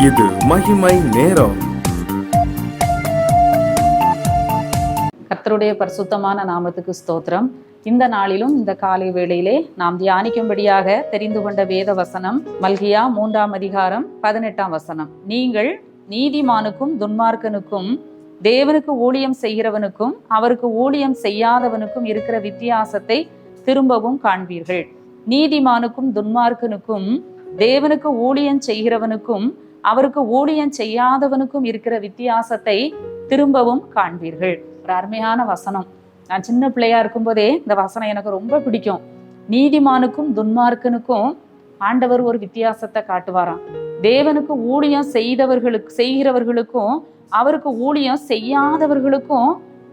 இது மகிமை நேரம். கர்த்தருடைய பரிசுத்தமான நாமத்துக்கு ஸ்தோத்திரம். இந்த நாளிலும் இந்த காலை வேளையிலே நாம் தியானிக்கும்படியாக தெரிந்து கொண்ட வேத வசனம் மல்கியா 3ஆம் அதிகாரம் 18ஆம் வசனம். நீங்கள் நீதிமானுக்கும் துன்மார்க்கனுக்கும் தேவனுக்கு ஊழியம் செய்கிறவனுக்கும் அவருக்கு ஊழியம் செய்யாதவனுக்கும் இருக்கிற வித்தியாசத்தை திரும்பவும் காண்பீர்கள். நீதிமானுக்கும் துன்மார்க்கனுக்கும் தேவனுக்கு ஊழியம் செய்கிறவனுக்கும் அவருக்கு ஊழியம் செய்யாதவனுக்கும் இருக்கிற வித்தியாசத்தை திரும்பவும் காண்பீர்கள். ஒரு அருமையான வசனம். நான் சின்ன பிள்ளையா இருக்கும்போதே இந்த வசனம் எனக்கு ரொம்ப பிடிக்கும். நீதிமானுக்கும் துன்மார்க்கனுக்கும் ஆண்டவர் ஒரு வித்தியாசத்தை காட்டுவாராம். தேவனுக்கு ஊழியம் செய்கிறவர்களுக்கும் அவருக்கு ஊழியம் செய்யாதவர்களுக்கும்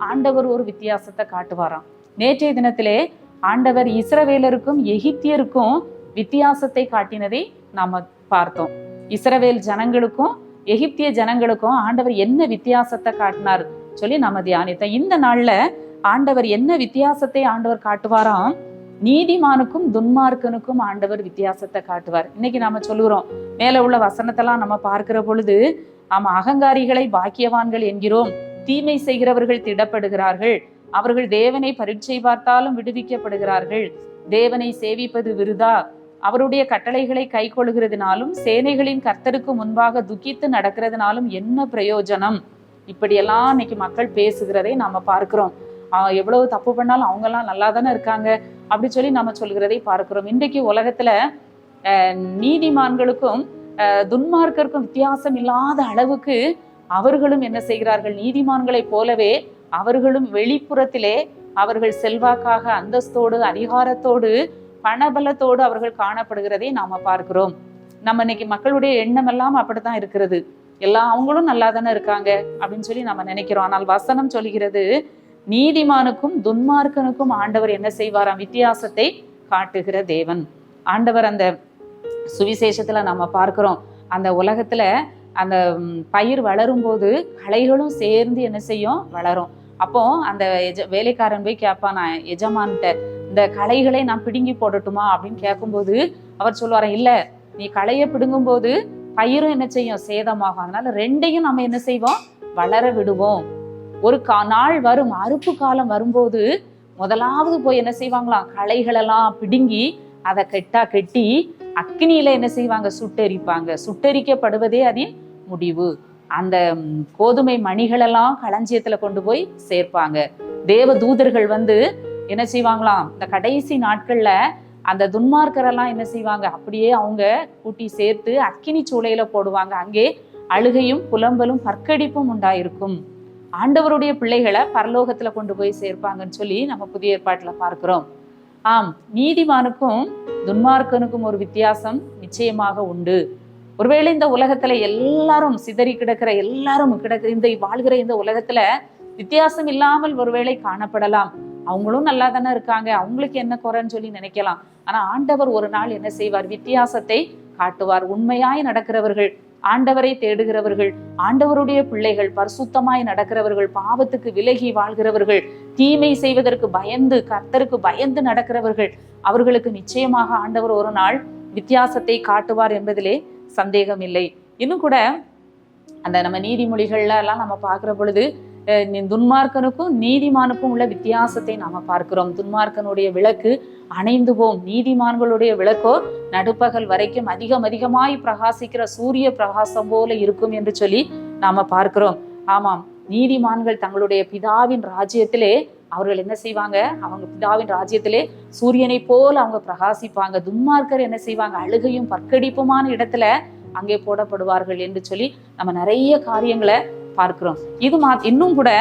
ஆண்டவர் ஒரு வித்தியாசத்தை காட்டுவாராம். நேற்றைய தினத்திலே ஆண்டவர் இஸ்ரவேலருக்கும் எகிப்தியருக்கும் வித்தியாசத்தை காட்டினதை நாம பார்த்தோம். இஸ்ரவேல் ஜனங்களுக்கும் எகிப்திய ஜனங்களுக்கும் ஆண்டவர் என்ன வித்தியாசத்தை காட்டினார் சொல்லி நம்ம தியானித்தோம். இந்த நாள்ல ஆண்டவர் என்ன வித்தியாசத்தை ஆண்டவர் காட்டுவாராம்? நீதிமானுக்கும் துன்மார்க்கனுக்கும் ஆண்டவர் வித்தியாசத்தை காட்டுவார். இன்னைக்கு நாம சொல்லுகிறோம், மேல உள்ள வசனத்தெல்லாம் நம்ம பார்க்கிற பொழுது ஆமா, அகங்காரிகளை பாக்கியவான்கள் என்கிறோம், தீமை செய்கிறவர்கள் திடப்படுகிறார்கள், அவர்கள் தேவனை பரீட்சை பார்த்தாலும் விடுவிக்கப்படுகிறார்கள், தேவனை சேவிப்பது விருதா, அவருடைய கட்டளைகளை கை கொள்கிறதுனாலும் சேனைகளின் கர்த்தருக்கு முன்பாக துக்கித்து நடக்கிறதுனாலும் என்ன பிரயோஜனம்? இப்படியெல்லாம் இன்னைக்கு மக்கள் பேசுகிறதை நாம பார்க்கிறோம். எவ்வளவு தப்பு பண்ணாலும் அவங்க எல்லாம் நல்லா தானே இருக்காங்க அப்படி சொல்லி நம்ம சொல்கிறதை பார்க்கிறோம். இன்றைக்கு உலகத்துல நீதிமான்களுக்கும் துன்மார்க்கருக்கும் வித்தியாசம் இல்லாத அளவுக்கு அவர்களும் என்ன செய்கிறார்கள்? நீதிமான்களை போலவே அவர்களும் வெளிப்புறத்திலே அவர்கள் செல்வாக்காக, அந்தஸ்தோடு, அதிகாரத்தோடு, பணபலத்தோடு அவர்கள் காணப்படுகிறதை நாம பார்க்கிறோம். நம்ம இன்னைக்கு மக்களுடைய எண்ணம் எல்லாம் அப்படித்தான் இருக்கிறது. அவங்களும் நல்லா தானே இருக்காங்க அப்படின்னு சொல்லி நம்ம நினைக்கிறோம். ஆனால் வசனம் சொல்கிறது, நீதிமானுக்கும் துன்மார்க்கனுக்கும் ஆண்டவர் என்ன செய்வாராம்? வித்தியாசத்தை காட்டுகிற தேவன். ஆண்டவர் அந்த சுவிசேஷத்துல நாம பார்க்கிறோம், அந்த உலகத்துல அந்த பயிர் வளரும் போது களைகளும் சேர்ந்து என்ன செய்யும்? வளரும். அப்போ அந்த வேலைக்காரன் போய் கேட்பான் எஜமான்கிட்ட, இந்த களைகளை நான் பிடுங்கி போடட்டுமா அப்படின்னு கேட்கும்போது அவர் சொல்லுவாரு, இல்ல, நீ களைய பிடுங்கும் போது பயிரும் என்ன செய்யும்? சேதமாகும். அதனால ரெண்டையும் நம்ம என்ன செய்வோம்? வளர விடுவோம். ஒரு நாள் வரும், அறுப்பு காலம் வரும்போது முதலாவது போய் என்ன செய்வாங்களாம்? களைகளெல்லாம் பிடுங்கி அதை கெட்டி அக்னியில என்ன செய்வாங்க? சுட்டெரிப்பாங்க. சுட்டெரிக்கப்படுவதே அதன் முடிவு. அந்த கோதுமை மணிகளெல்லாம் களஞ்சியத்துல கொண்டு போய் சேர்ப்பாங்க. தேவ தூதர்கள் வந்து என்ன செய்வாங்களாம்? இந்த கடைசி நாட்கள்ல அந்த துன்மார்க்கரெல்லாம் என்ன செய்வாங்க? அப்படியே அவங்க கூட்டி சேர்த்து அக்கினி சூளையில போடுவாங்க. அங்கே அழுகையும் புலம்பலும் பற்கடிப்பும் உண்டாயிருக்கும். ஆண்டவருடைய பிள்ளைகளை பரலோகத்துல கொண்டு போய் சேர்ப்பாங்கன்னு சொல்லி நம்ம புதிய ஏற்பாட்டுல பார்க்கிறோம். ஆம், நீதிமானுக்கும் துன்மார்க்கனுக்கும் ஒரு வித்தியாசம் நிச்சயமாக உண்டு. ஒருவேளை இந்த உலகத்துல எல்லாரும் சிதறி கிடக்கிற, எல்லாரும் இந்த வாழ்கிற இந்த உலகத்துல வித்தியாசம் இல்லாமல் ஒருவேளை காணப்படலாம். அவங்களும் நல்லா தானே இருக்காங்க, அவங்களுக்கு என்ன குறைன்னு சொல்லி நினைக்கலாம். ஆனா ஆண்டவர் ஒரு நாள் என்ன செய்வார்? வித்தியாசத்தை காட்டுவார். உண்மையாய் நடக்கிறவர்கள், ஆண்டவரை தேடுகிறவர்கள், ஆண்டவருடைய பிள்ளைகள், பரிசுத்தமாய் நடக்கிறவர்கள், பாவத்துக்கு விலகி வாழ்கிறவர்கள், தீமை செய்வதற்கு பயந்து, கர்த்தருக்கு பயந்து நடக்கிறவர்கள், அவர்களுக்கு நிச்சயமாக ஆண்டவர் ஒரு நாள் வித்தியாசத்தை காட்டுவார் என்பதிலே சந்தேகம் இல்லை. இன்னும் கூட அந்த நம்ம நீதிமொழிகள்ல எல்லாம் நம்ம பார்க்கிற பொழுது துன்மார்க்கனுக்கும் நீதிமானுக்கும் உள்ள வித்தியாசத்தை நாம பார்க்கிறோம். துன்மார்க்கனுடைய விளக்கு அணைந்து போம், நீதிமான்களுடைய விளக்கோ நடுப்பகல் வரைக்கும் அதிகமாய் பிரகாசிக்கிற சூரிய பிரகாசம் போல இருக்கும் என்று சொல்லி நாம பார்க்கிறோம். ஆமாம், நீதிமான்கள் தங்களுடைய பிதாவின் ராஜ்யத்திலே அவர்கள் என்ன செய்வாங்க? அவங்க பிதாவின் ராஜ்யத்திலே சூரியனை போல அவங்க பிரகாசிப்பாங்க. துன்மார்க்கர் என்ன செய்வாங்க? அழுகையும் பற்கடிப்புமான இடத்துல அங்கே போடப்படுவார்கள் என்று சொல்லி நம்ம நிறைய காரியங்களை பார்க்கிறோம். இன்னும் கூட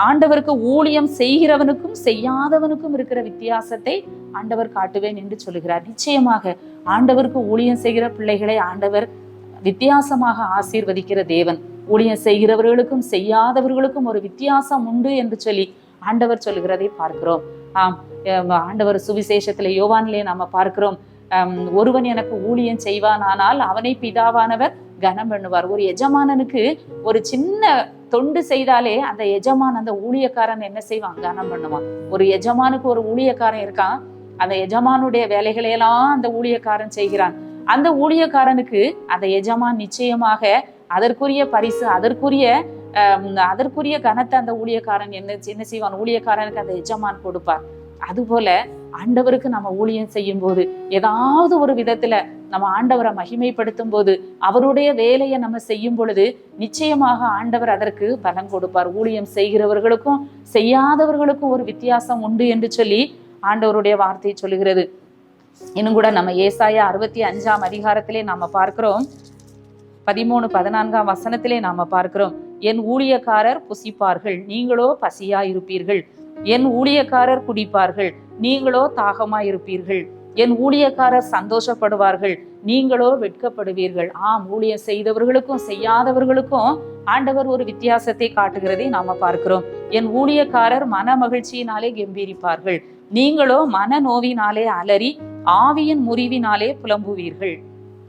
ஆண்டவருக்கு ஊழியம் செய்கிறவனுக்கும் செய்யாதவனுக்கும் இருக்கிற வித்தியாசத்தை ஆண்டவர் காட்டுவேன் என்று சொல்லுகிறார். நிச்சயமாக ஆண்டவருக்கு ஊழியம் செய்கிற பிள்ளைகளை ஆண்டவர் வித்தியாசமாக ஆசீர்வதிக்கிற தேவன். ஊழியம் செய்கிறவர்களுக்கும் செய்யாதவர்களுக்கும் ஒரு வித்தியாசம் உண்டு என்று சொல்லி ஆண்டவர் சொல்லுகிறதை பார்க்கிறோம். ஆண்டவர் சுவிசேஷத்துல யோவானிலே நாம பார்க்கிறோம், ஒருவன் எனக்கு ஊழியம் செய்வானானால் அவனை பிதாவானவர் கனம் பண்ணுவார். ஒரு எஜமானனுக்கு ஒரு சின்ன தொண்டு செய்தாலே அந்த எஜமான், அந்த ஊழியக்காரன் என்ன செய்வான்? கனம் பண்ணுவான். ஒரு எஜமானுக்கு ஒரு ஊழியக்காரன் இருக்கான், அந்த எஜமானுடைய வேலைகளையெல்லாம் அந்த ஊழியக்காரன் செய்கிறான். அந்த ஊழியக்காரனுக்கு அந்த எஜமான் நிச்சயமாக அதற்குரிய பரிசு, அதற்குரிய கனத்தை அந்த ஊழியக்காரன் என்ன செய்வான், ஊழியக்காரனுக்கு அந்த எஜமான் கொடுப்பார். அதுபோல ஆண்டவருக்கு நம்ம ஊழியம் செய்யும் போது, ஏதாவது ஒரு விதத்துல நம்ம ஆண்டவரை மகிமைப்படுத்தும் போது, அவருடைய வேலையை நம்ம செய்யும் பொழுது நிச்சயமாக ஆண்டவர் அதற்கு பலன் கொடுப்பார். ஊழியம் செய்கிறவர்களுக்கும் செய்யாதவர்களுக்கும் ஒரு வித்தியாசம் உண்டு என்று சொல்லி ஆண்டவருடைய வார்த்தை சொல்லுகிறது. இன்னும் கூட நம்ம ஏசாயா 65ஆம் அதிகாரத்திலே நாம பார்க்கிறோம், 13-14ஆம் வசனத்திலே நாம பார்க்கிறோம், என் ஊழியக்காரர் புசிப்பார்கள், நீங்களோ பசியாயிருப்பீர்கள். என் ஊழியக்காரர் குடிப்பார்கள், நீங்களோ தாகமாயிருப்பீர்கள். என் ஊழியக்காரர் சந்தோஷப்படுவார்கள், நீங்களோ வெட்கப்படுவீர்கள். ஊழியம் செய்தவர்களுக்கும் செய்யாதவர்களுக்கும் ஆண்டவர் ஒரு வித்தியாசத்தை காட்டுகிறதை நாம பார்க்கிறோம். என் ஊழியக்காரர் மன மகிழ்ச்சியினாலே கம்பீரிப்பார்கள், நீங்களோ மன நோவினாலே அலறி ஆவியின் முறிவினாலே புலம்புவீர்கள்.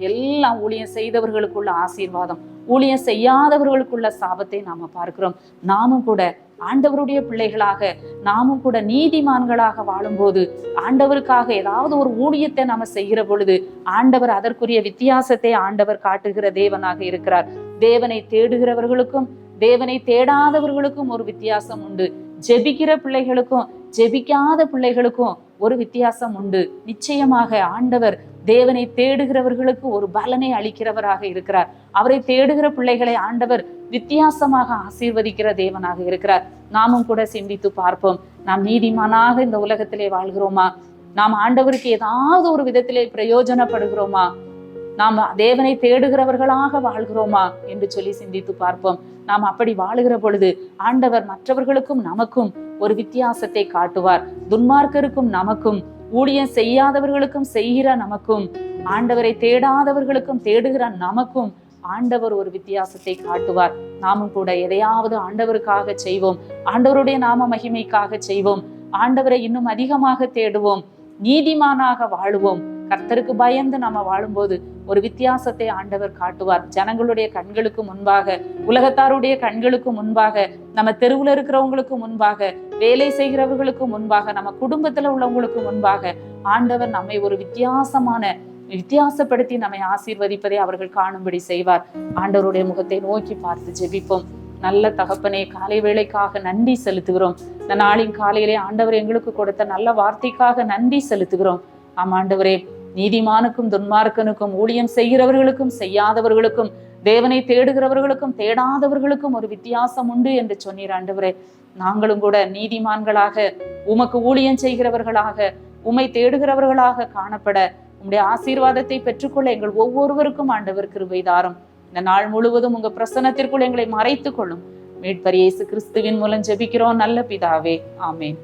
எல்லாம் ஊழியம் செய்தவர்களுக்குள்ள ஆசீர்வாதம், ஊழியம் செய்யாதவர்களுக்குள்ள சாபத்தை நாம பார்க்கிறோம். நாமும் கூட ஆண்டவருடைய பிள்ளைகளாக, நாமும் கூட நீதிமான்களாக வாழும்போது, ஆண்டவருக்காக ஏதாவது ஒரு ஊழியத்தை நாம செய்கிற பொழுது ஆண்டவர் அதற்குரிய வித்தியாசத்தை ஆண்டவர் காட்டுகிற தேவனாக இருக்கிறார். தேவனை தேடுகிறவர்களுக்கும் தேவனை தேடாதவர்களுக்கும் ஒரு வித்தியாசம் உண்டு. ஜெபிக்கிற பிள்ளைகளுக்கும் ஜெபிக்காத பிள்ளைகளுக்கும் ஒரு வித்தியாசம் உண்டு. நிச்சயமாக ஆண்டவர் தேவனை தேடுகிறவர்களுக்கு ஒரு பலனை அளிக்கிறவராக இருக்கிறார். அவரை தேடுகிற பிள்ளைகளை ஆண்டவர் வித்தியாசமாக ஆசீர்வதிக்கிற தேவனாக இருக்கிறார். நாமும் கூட சிந்தித்து பார்ப்போம், நாம் நீதிமானாக இந்த உலகத்திலே வாழ்கிறோமா? நாம் ஆண்டவருக்கு ஏதாவது ஒரு விதத்திலே பிரயோஜனப்படுகிறோமா? நாம் தேவனை தேடுகிறவர்களாக வாழ்கிறோமா என்று சொல்லி சிந்தித்து பார்ப்போம். நாம் அப்படி வாழுகிற பொழுது ஆண்டவர் மற்றவர்களுக்கும் நமக்கும் ஒரு வித்தியாசத்தை காட்டுவார். துன்மார்க்கருக்கும் நமக்கும், ஊழியம் செய்யாதவர்களுக்கும் செய்கிற நமக்கும், ஆண்டவரை தேடாதவர்களுக்கும் தேடுகிற நமக்கும் ஆண்டவர் ஒரு வித்தியாசத்தை காட்டுவார். நாமும் கூட எதையாவது ஆண்டவருக்காக செய்வோம், ஆண்டவருடைய நாம மகிமைக்காக செய்வோம், ஆண்டவரை இன்னும் அதிகமாக தேடுவோம், நீதிமானாக வாழுவோம். கர்த்தருக்கு பயந்து நம்ம வாழும்போது ஒரு வித்தியாசத்தை ஆண்டவர் காட்டுவார். ஜனங்களுடைய கண்களுக்கு முன்பாக, உலகத்தாருடைய கண்களுக்கு முன்பாக, நம்ம தெருவில் இருக்கிறவங்களுக்கு முன்பாக, வேலை செய்கிறவர்களுக்கு முன்பாக, நம்ம குடும்பத்துல உள்ளவங்களுக்கு முன்பாக ஆண்டவர் நம்மை ஒரு வித்தியாசப்படுத்தி நம்மை ஆசீர்வதிப்பதை அவர்கள் காணும்படி செய்வார். ஆண்டவருடைய முகத்தை நோக்கி பார்த்து ஜெபிப்போம். நல்ல தகப்பனே, காலை வேளைக்காக நன்றி செலுத்துகிறோம். இந்த நாளின் காலையிலே ஆண்டவர் எங்களுக்கு கொடுத்த நல்ல வார்த்தைக்காக நன்றி செலுத்துகிறோம். ஆண்டவரே, நீதிமானுக்கும் துன்மார்க்கனுக்கும், ஊழியம் செய்கிறவர்களுக்கும் செய்யாதவர்களுக்கும், தேவனை தேடுகிறவர்களுக்கும் தேடாதவர்களுக்கும் ஒரு வித்தியாசம் உண்டு என்று சொன்னீர். ஆண்டவரே, நாங்களும் கூட நீதிமான்களாக, உமக்கு ஊழியம் செய்கிறவர்களாக, உம்மை தேடுகிறவர்களாக காணப்பட, உம்முடைய ஆசீர்வாதத்தை பெற்றுக்கொள்ள எங்கள் ஒவ்வொருவருக்கும் ஆண்டவர் கிருபை தாரும். இந்த நாள் முழுவதும் உங்க பிரசன்னத்திற்குள் எங்களை மறைத்துக் கொள்ளும். மீட்பர் இயேசு கிறிஸ்துவின் மூலம் ஜெபிக்கிறோம் நல்ல பிதாவே, ஆமேன்.